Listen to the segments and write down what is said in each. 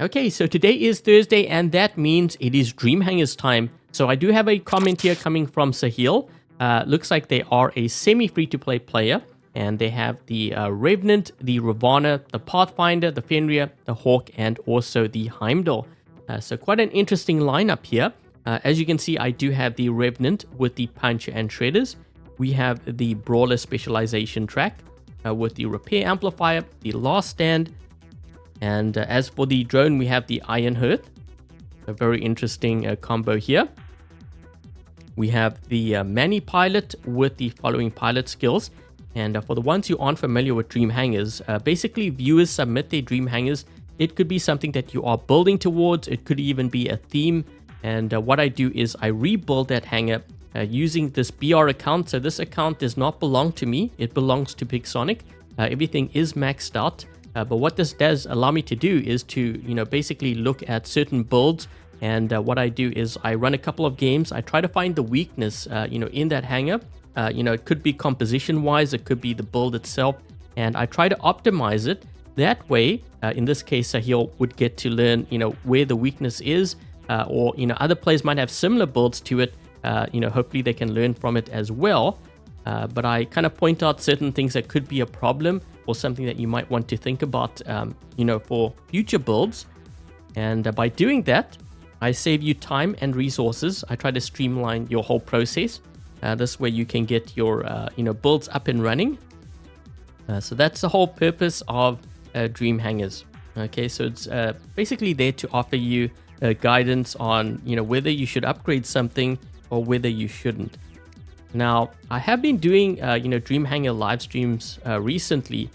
Okay, so today is Thursday, and that means it is Dream Hangars time. So I do have a comment here coming from Sahil. Looks like they are a semi-free-to-play player, and they have the Revenant, the Ravana, the Pathfinder, the Fenrir, the Hawk, and also the Heimdall. So quite an interesting lineup here. As you can see, I do have the Revenant with the Puncher and Shredders. We have the Brawler Specialization track with the Repair Amplifier, the Last Stand, and as for the drone, we have the Iron Hearth. A very interesting combo here. We have the Mani Pilot with the following pilot skills. And for the ones who aren't familiar with Dream Hangars, basically viewers submit their Dream Hangars. It could be something that you are building towards. It could even be a theme. And what I do is I rebuild that hangar using this BR account. So this account does not belong to me. It belongs to Pixonic. Everything is maxed out. But what this does allow me to do is to, basically look at certain builds. And what I do is I run a couple of games. I try to find the weakness, in that hangar. It could be composition-wise. It could be the build itself. And I try to optimize it. That way, in this case, Sahil would get to learn, where the weakness is. Or, other players might have similar builds to it. Hopefully they can learn from it as well. But I kind of point out certain things that could be a problem or something that you might want to think about, for future builds. And by doing that, I save you time and resources. I try to streamline your whole process. This way you can get your, builds up and running. So that's the whole purpose of Dream Hangars. Okay, so it's basically there to offer you guidance on, whether you should upgrade something or whether you shouldn't. Now, I have been doing, Dream Hangar live streams recently,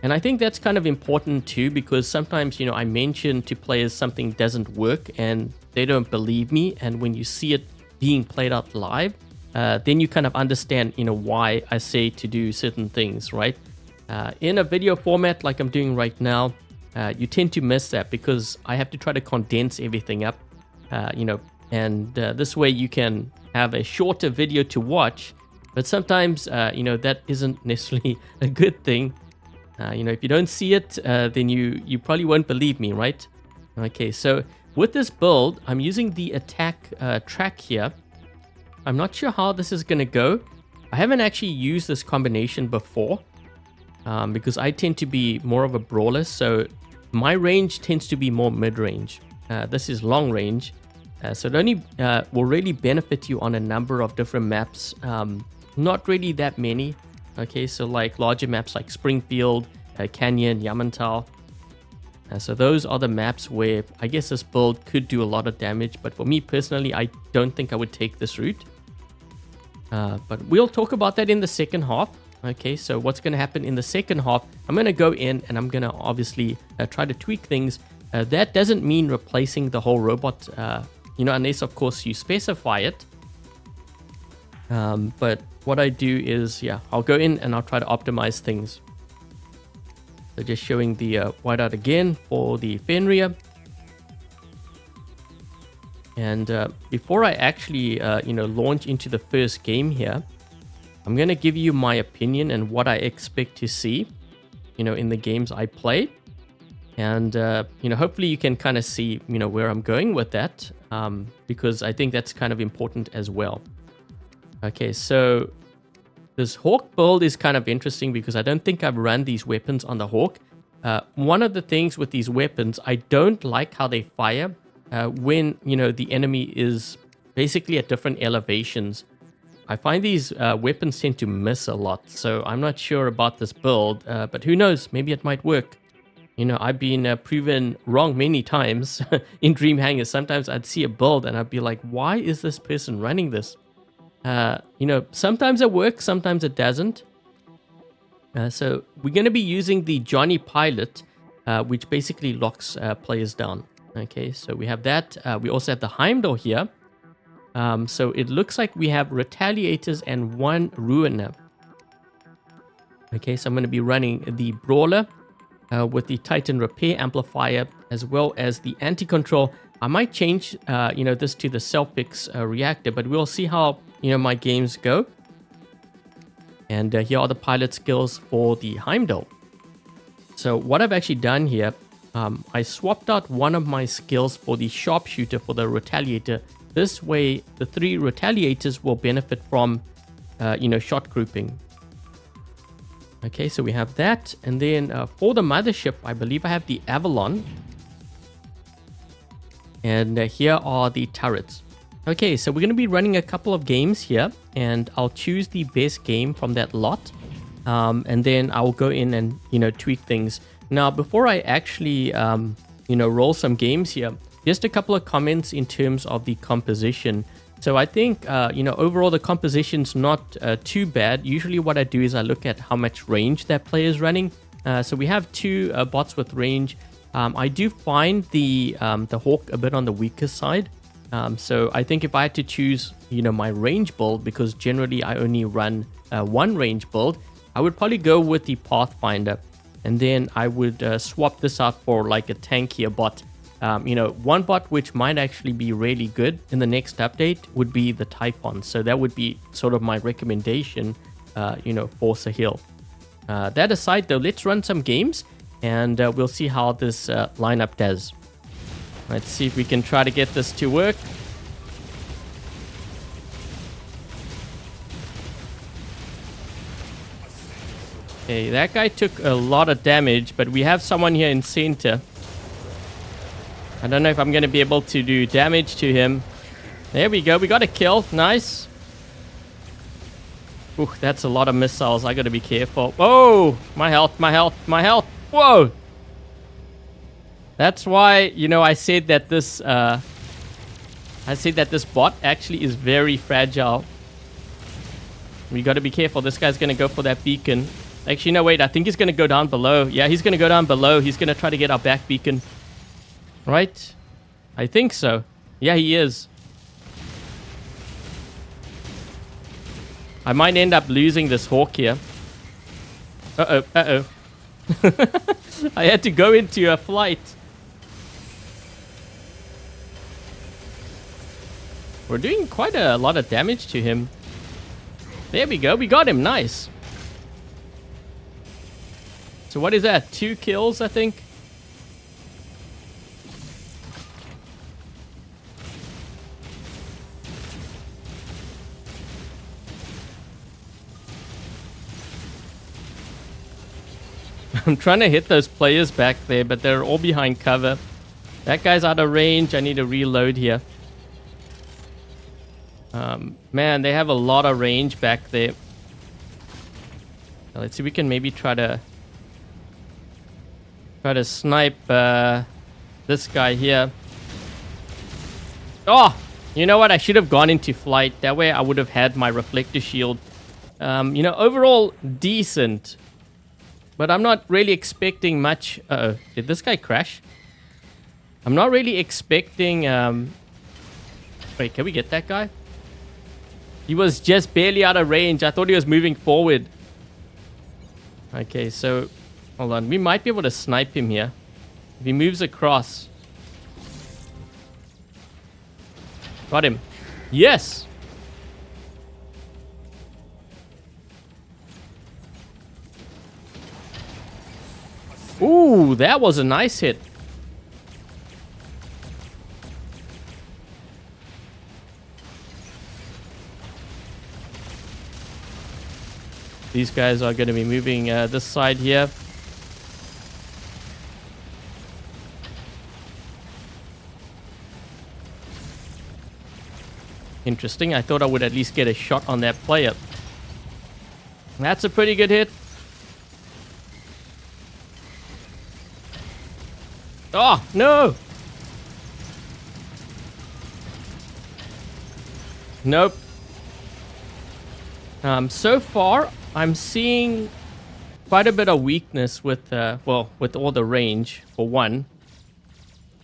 and I think that's kind of important too, because sometimes, I mention to players something doesn't work and they don't believe me, and when you see it being played out live, then you kind of understand, why I say to do certain things, right? In a video format like I'm doing right now, you tend to miss that because I have to try to condense everything up, and this way you can have a shorter video to watch, but sometimes, that isn't necessarily a good thing. If you don't see it, then you probably won't believe me, right? Okay, so with this build, I'm using the attack track here. I'm not sure how this is going to go. I haven't actually used this combination before because I tend to be more of a brawler, so my range tends to be more mid-range. This is long range. So it only will really benefit you on a number of different maps. Not really that many. Okay, so like larger maps like Springfield, Canyon, Yamantau. So those are the maps where I guess this build could do a lot of damage. But for me personally, I don't think I would take this route. But we'll talk about that in the second half. Okay, so what's going to happen in the second half? I'm going to go in and I'm going to obviously try to tweak things. That doesn't mean replacing the whole robot, unless of course you specify it. But what I do is, I'll go in and I'll try to optimize things. So just showing the whiteout again for the Fenrir. And before I actually, launch into the first game here, I'm going to give you my opinion and what I expect to see, in the games I play. And, hopefully you can kind of see, where I'm going with that, because I think that's kind of important as well. Okay, so this Hawk build is kind of interesting because I don't think I've run these weapons on the Hawk. One of the things with these weapons, I don't like how they fire when, the enemy is basically at different elevations. I find these weapons tend to miss a lot, so I'm not sure about this build, but who knows, maybe it might work. I've been proven wrong many times in Dream Hangars. Sometimes I'd see a build and I'd be like, why is this person running this? Sometimes it works, sometimes it doesn't. So we're going to be using the Johnny Pilot, which basically locks players down. Okay, so we have that. We also have the Heimdall here. So it looks like we have Retaliators and one Ruiner. Okay, so I'm going to be running the Brawler with the Titan Repair Amplifier as well as the Anti-Control. I might change, this to the Self-Fix Reactor, but we'll see how, my games go. And here are the pilot skills for the Heimdall. So what I've actually done here I swapped out one of my skills for the sharpshooter for the retaliator. This way, the 3 retaliators will benefit from, shot grouping. Okay, so we have that. And then for the mothership, I believe I have the Avalon. And here are the turrets. Okay, so we're going to be running a couple of games here. And I'll choose the best game from that lot. And then I'll go in and, tweak things. Now, before I actually, roll some games here, just a couple of comments in terms of the composition. So I think, overall the composition's not too bad. Usually what I do is I look at how much range that player is running. So we have 2 bots with range. I do find the Hawk a bit on the weaker side. So I think if I had to choose, my range build, because generally I only run 1 range build, I would probably go with the Pathfinder. And then I would swap this out for like a tankier bot. One bot which might actually be really good in the next update would be the Typhon. So that would be sort of my recommendation, for Sahil. That aside though, let's run some games and we'll see how this lineup does. Let's see if we can try to get this to work. Okay, that guy took a lot of damage, but we have someone here in center. I don't know if I'm going to be able to do damage to him. There we go. We got a kill. Nice. Ooh, that's a lot of missiles. I got to be careful. Whoa! My health, my health, my health. Whoa! That's why, I said that this bot actually is very fragile. We got to be careful. This guy's going to go for that beacon. Actually, no, wait. I think he's going to go down below. Yeah, he's going to go down below. He's going to try to get our back beacon. Right? I think so. Yeah, he is. I might end up losing this Hawk here. Uh-oh, uh-oh. I had to go into a flight. We're doing quite a lot of damage to him. There we go. We got him. Nice. So what is that? 2 kills, I think. I'm trying to hit those players back there, but they're all behind cover. That guy's out of range. I need to reload here. Man, they have a lot of range back there. Let's see if we can maybe try to snipe this guy here. Oh, you know what? I should have gone into flight. That way I would have had my reflector shield. Overall decent. But I'm not really expecting much. Uh-oh. Did this guy crash? I'm not really expecting... Wait, can we get that guy? He was just barely out of range. I thought he was moving forward. Okay, so... Hold on. We might be able to snipe him here. If he moves across. Got him. Yes! Ooh, that was a nice hit. These guys are going to be moving this side here. Interesting. I thought I would at least get a shot on that player. That's a pretty good hit. Oh, no! Nope. So far, I'm seeing quite a bit of weakness with, with all the range, for one.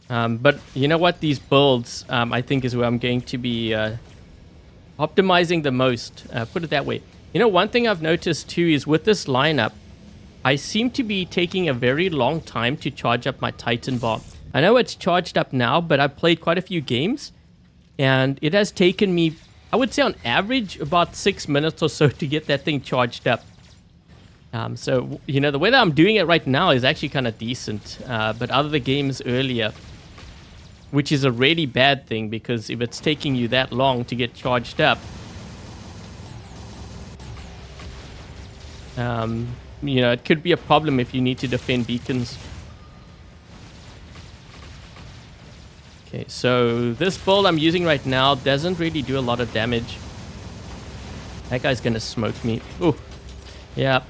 But you know what? These builds, I think, is where I'm going to be optimizing the most. Put it that way. One thing I've noticed, too, is with this lineup, I seem to be taking a very long time to charge up my Titan bar. I know it's charged up now, but I've played quite a few games, and it has taken me, I would say on average, about 6 minutes or so to get that thing charged up. So, you know, the way that I'm doing it right now is actually kind of decent. But other games earlier, which is a really bad thing, because if it's taking you that long to get charged up, you know, it could be a problem if you need to defend beacons. Okay, so this build I'm using right now doesn't really do a lot of damage. That guy's gonna smoke me. Ooh. Yep.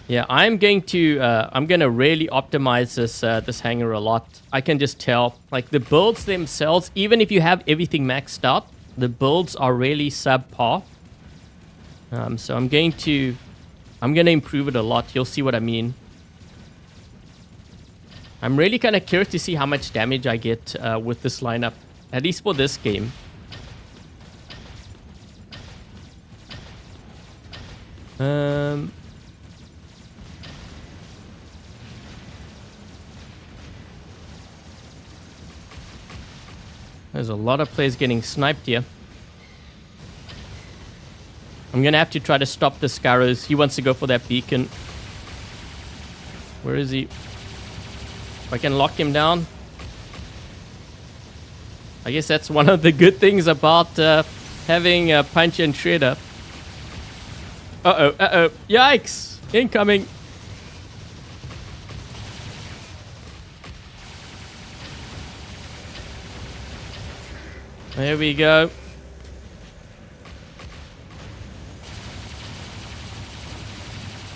Yeah, I'm gonna really optimize this hangar a lot. I can just tell, like, the builds themselves, even if you have everything maxed out, the builds are really subpar. So I'm gonna improve it a lot. You'll see what I mean. I'm really kind of curious to see how much damage I get with this lineup, at least for this game. There's a lot of players getting sniped here. I'm gonna have to try to stop the Scarrows. He wants to go for that beacon. Where is he? If I can lock him down. I guess that's one of the good things about having a punch and shredder. Uh-oh. Yikes! Incoming! There we go.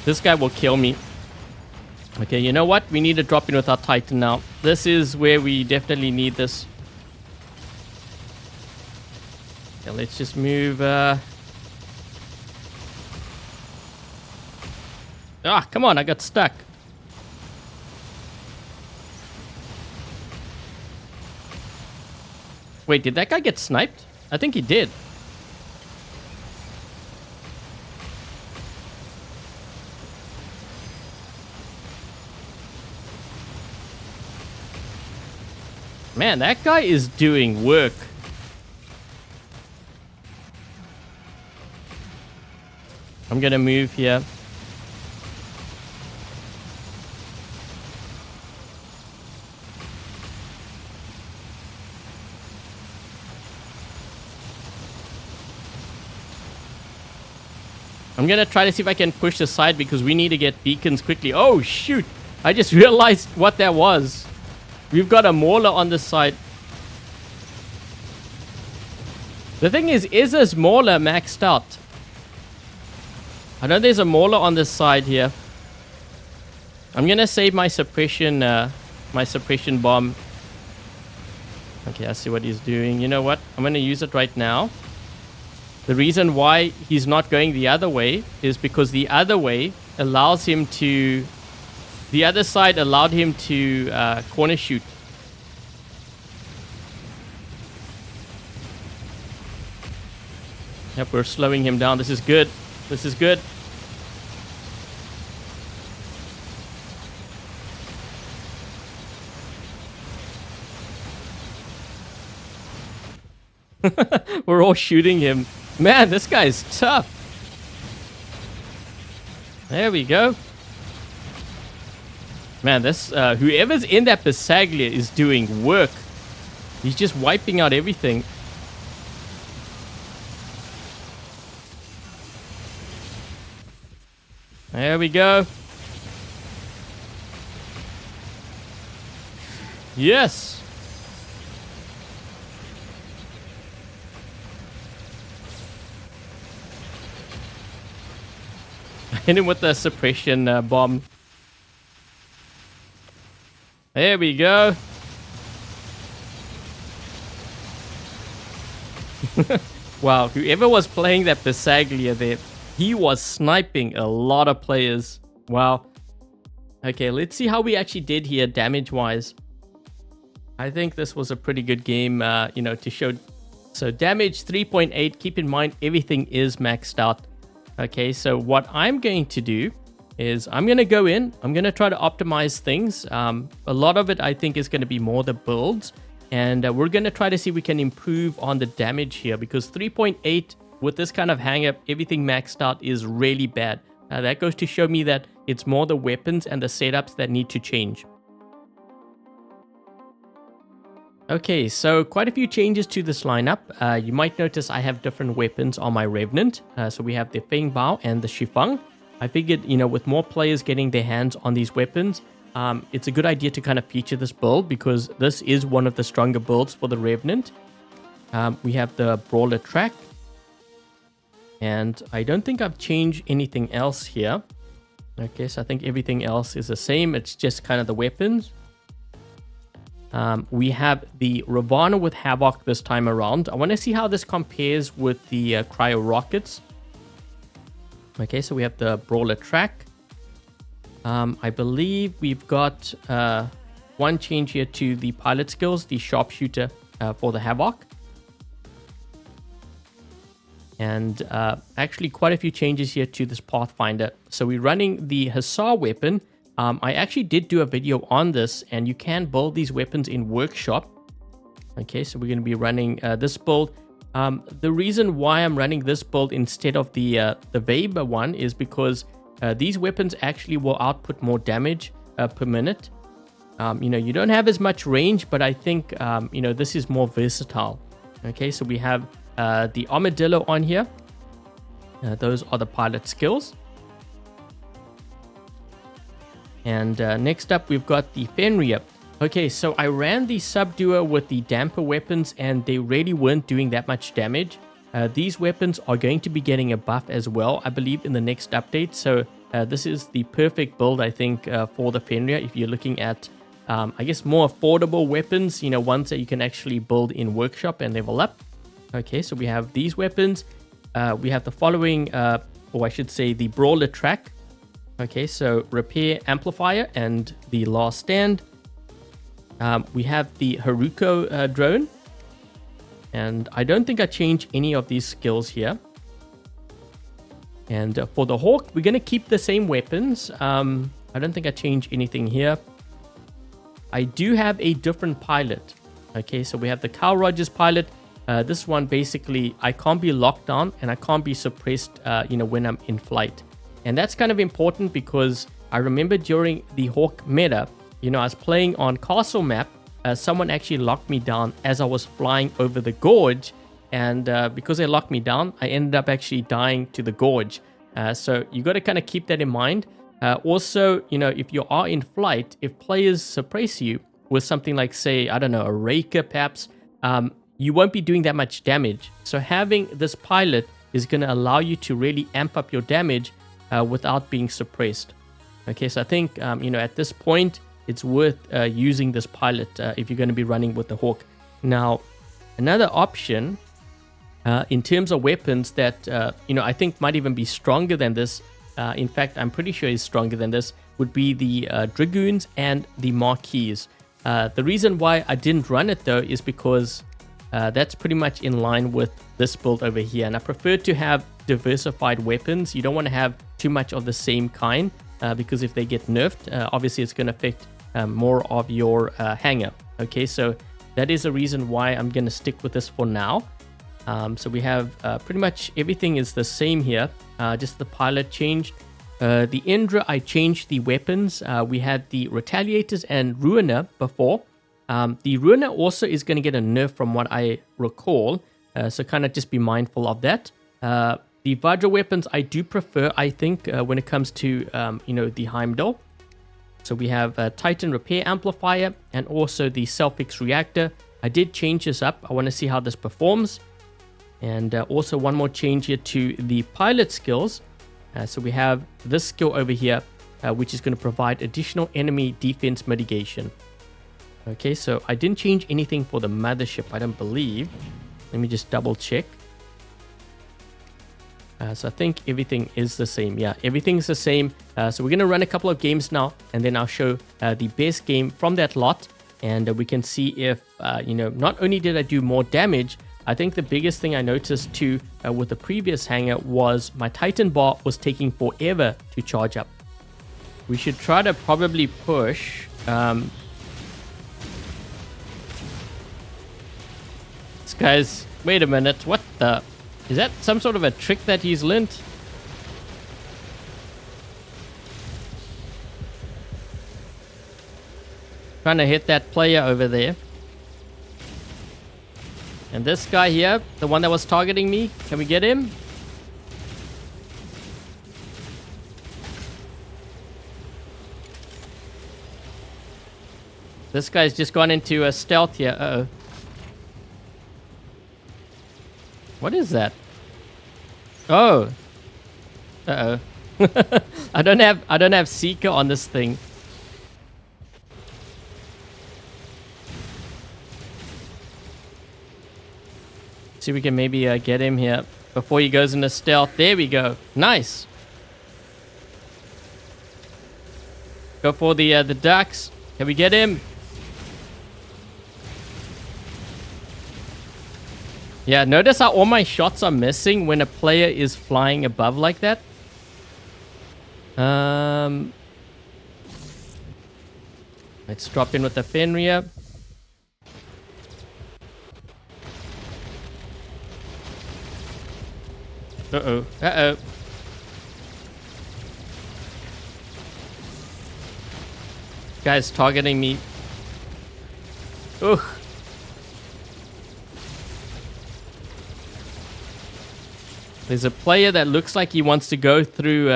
This guy will kill me. Okay, you know what? We need to drop in with our Titan now. This is where we definitely need this. Okay, let's just move. Ah, come on, I got stuck. Wait, did that guy get sniped? I think he did. Man, that guy is doing work. I'm gonna move here. I'm gonna try to see if I can push aside because we need to get beacons quickly. Oh, shoot! I just realized what that was. We've got a Mauler on this side. The thing is this Mauler maxed out? I know there's a Mauler on this side here. I'm gonna save my suppression bomb. Okay, I see what he's doing. You know what? I'm gonna use it right now. The reason why he's not going the other way is because the other way allows him to... The other side allowed him to corner shoot. Yep, we're slowing him down. This is good. This is good. We're all shooting him. Man, this guy's tough. There we go. Man, this whoever's in that Bisaglia is doing work. He's just wiping out everything. There we go. Yes. Hit him with the suppression bomb. There we go. Wow, whoever was playing that Bisaglia there, he was sniping a lot of players. Wow. Okay, let's see how we actually did here damage-wise. I think this was a pretty good game, you know, to show. So damage 3.8. Keep in mind, everything is maxed out. Okay, so what I'm going to do is I'm going to go in. I'm going to try to optimize things. A lot of it, I think, is going to be more the builds. And we're going to try to see if we can improve on the damage here. Because 3.8 with this kind of hangar, everything maxed out is really bad. That goes to show me that it's more the weapons and the setups that need to change. Okay, so quite a few changes to this lineup. You might notice I have different weapons on my Revenant. So we have the Feng Bao and the Shifang. I figured, with more players getting their hands on these weapons, it's a good idea to kind of feature this build because this is one of the stronger builds for the Revenant. We have the Brawler track. And I don't think I've changed anything else here. Okay, so I think everything else is the same. It's just kind of the weapons. We have the Ravana with Havoc this time around. I want to see how this compares with the Cryo Rockets. Okay, so we have the Brawler track. I believe we've got one change here to the pilot skills, the Sharpshooter for the Havoc. And actually quite a few changes here to this Pathfinder. So we're running the Hussar weapon. I actually did do a video on this, and you can build these weapons in Workshop. Okay, so we're going to be running this build. The reason why I'm running this build instead of the Weber one is because these weapons actually will output more damage per minute. You don't have as much range, but I think, this is more versatile. Okay, so we have the Armadillo on here. Those are the pilot skills. And next up, we've got the Fenrir. Okay, so I ran the Subduer with the damper weapons, and they really weren't doing that much damage. These weapons are going to be getting a buff as well, I believe, in the next update. So this is the perfect build, I think, for the Fenrir if you're looking at, I guess, more affordable weapons, ones that you can actually build in Workshop and level up. Okay, so we have these weapons. We have the following, or I should say the Brawler track. Okay, so Repair Amplifier and the Last Stand. We have the Haruko drone. And I don't think I changed any of these skills here. And for the Hawk, we're going to keep the same weapons. I don't think I changed anything here. I do have a different pilot. Okay, so we have the Carl Rogers pilot. This one, basically, I can't be locked down and I can't be suppressed, when I'm in flight. And that's kind of important because I remember during the Hawk meta, I was playing on Castle Map. Someone actually locked me down as I was flying over the gorge. And because they locked me down, I ended up actually dying to the gorge. So you got to kind of keep that in mind. Also, if you are in flight, if players suppress you with something like, say, I don't know, a Raker perhaps, you won't be doing that much damage. So having this pilot is going to allow you to really amp up your damage without being suppressed. Okay, so I think, at this point, it's worth using this pilot if you're going to be running with the Hawk. Now, another option in terms of weapons that, I think might even be stronger than this, in fact, I'm pretty sure is stronger than this, would be the Dragoons and the Marquis. The reason why I didn't run it, though, is because that's pretty much in line with this build over here. And I prefer to have diversified weapons. You don't want to have too much of the same kind because if they get nerfed, obviously it's going to affect more of your hangar. Okay, so that is the reason why I'm going to stick with this for now. So we have pretty much everything is the same here. Just the pilot changed. The Indra, I changed the weapons. We had the Retaliators and Ruiner before. The Ruiner also is going to get a nerf from what I recall. So kind of just be mindful of that. The Vajra weapons I do prefer, I think, when it comes to, the Heimdall. So we have Titan Repair Amplifier and also the Self-Fix Reactor. I did change this up. I want to see how this performs. And also one more change here to the pilot skills. So we have this skill over here, which is going to provide additional enemy defense mitigation. Okay, so I didn't change anything for the mothership, I don't believe. Let me just double check. So I think everything is the same. Yeah, everything's the same. So we're going to run a couple of games now, and then I'll show the best game from that lot. And we can see if, not only did I do more damage, I think the biggest thing I noticed too with the previous hangar was my Titan bar was taking forever to charge up. We should try to probably push. This guy's... Wait a minute. What the... Is that some sort of a trick that he's learned? Trying to hit that player over there. And this guy here, the one that was targeting me, can we get him? This guy's just gone into a stealth here. Uh-oh. What is that? Oh. Uh-oh. I don't have Seeker on this thing. See if we can maybe get him here before he goes into stealth. There we go. Nice. Go for the ducks. Can we get him? Yeah, notice how all my shots are missing when a player is flying above like that. Let's drop in with the Fenrir. Uh-oh. Uh-oh. Guy's targeting me. Ugh. There's a player that looks like he wants to go through,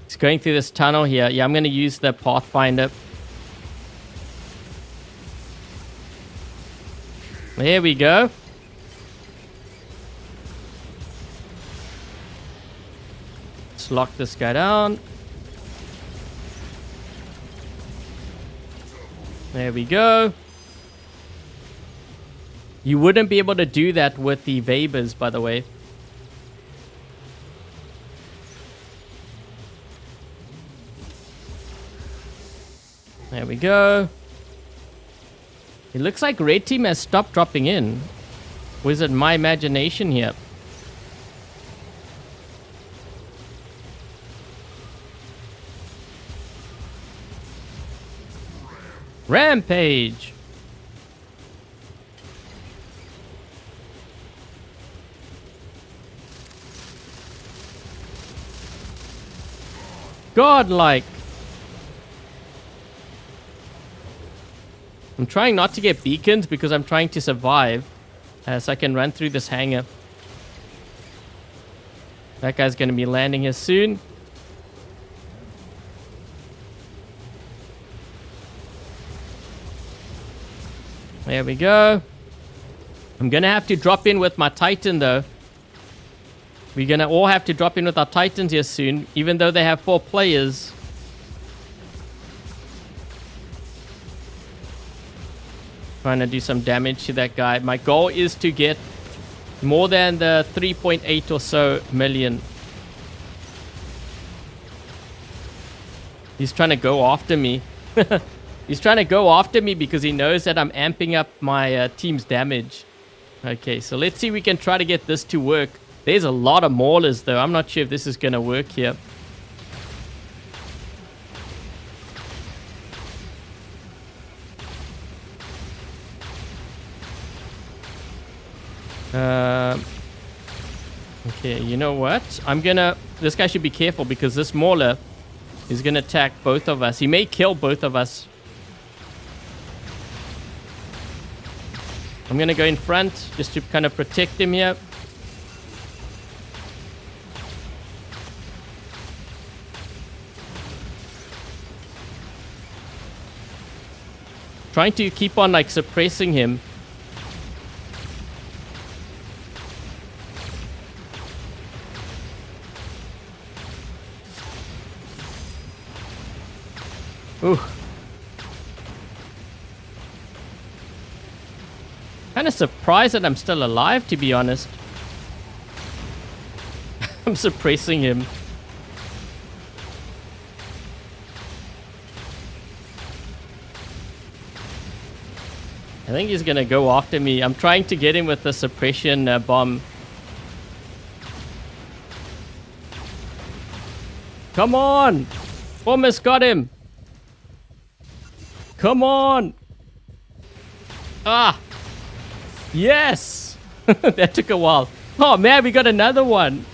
he's going through this tunnel here. Yeah, I'm going to use the Pathfinder. There we go. Let's lock this guy down. There we go. You wouldn't be able to do that with the Webers, by the way. There we go. It looks like Red Team has stopped dropping in. Or is it my imagination here? Rampage! Godlike! I'm trying not to get beacons because I'm trying to survive. So I can run through this hangar. That guy's going to be landing here soon. There we go. I'm going to have to drop in with my Titan though. We're going to all have to drop in with our Titans here soon, even though they have 4 players. Trying to do some damage to that guy. My goal is to get more than the 3.8 or so million. He's trying to go after me. He's trying to go after me because he knows that I'm amping up my team's damage. Okay, so let's see if we can try to get this to work. There's a lot of maulers though. I'm not sure if this is going to work here. Okay, you know what? This guy should be careful because this mauler is gonna attack both of us. He may kill both of us. I'm gonna go in front just to kind of protect him here. Trying to keep on like suppressing him. Ooh. Kind of surprised that I'm still alive, to be honest. I'm suppressing him. I think he's gonna go after me. I'm trying to get him with the suppression bomb. Come on! Almost got him! Come on! Ah! Yes! That took a while. Oh man, we got another one.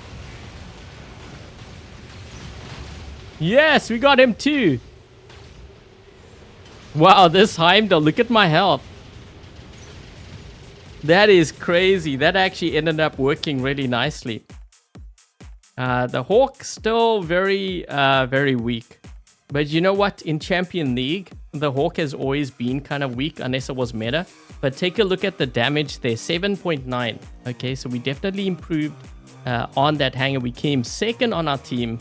Yes, we got him too. Wow, this Heimdall, look at my health. That is crazy. That actually ended up working really nicely. The Hawk still very weak. But you know what? In Champion League, the Hawk has always been kind of weak unless it was meta. But take a look at the damage there, 7.9. Okay, so we definitely improved on that hangar. We came second on our team.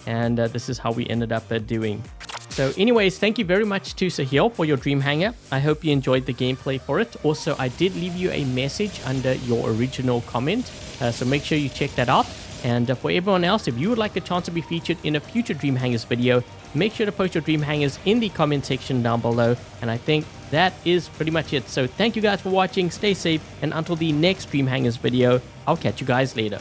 And this is how we ended up doing. So anyways, thank you very much to Sahil for your Dream Hangar. I hope you enjoyed the gameplay for it. Also, I did leave you a message under your original comment. So make sure you check that out. And for everyone else, if you would like a chance to be featured in a future Dream Hangars video, make sure to post your Dream Hangars in the comment section down below. And I think that is pretty much it. So thank you guys for watching. Stay safe. And until the next Dream Hangars video, I'll catch you guys later.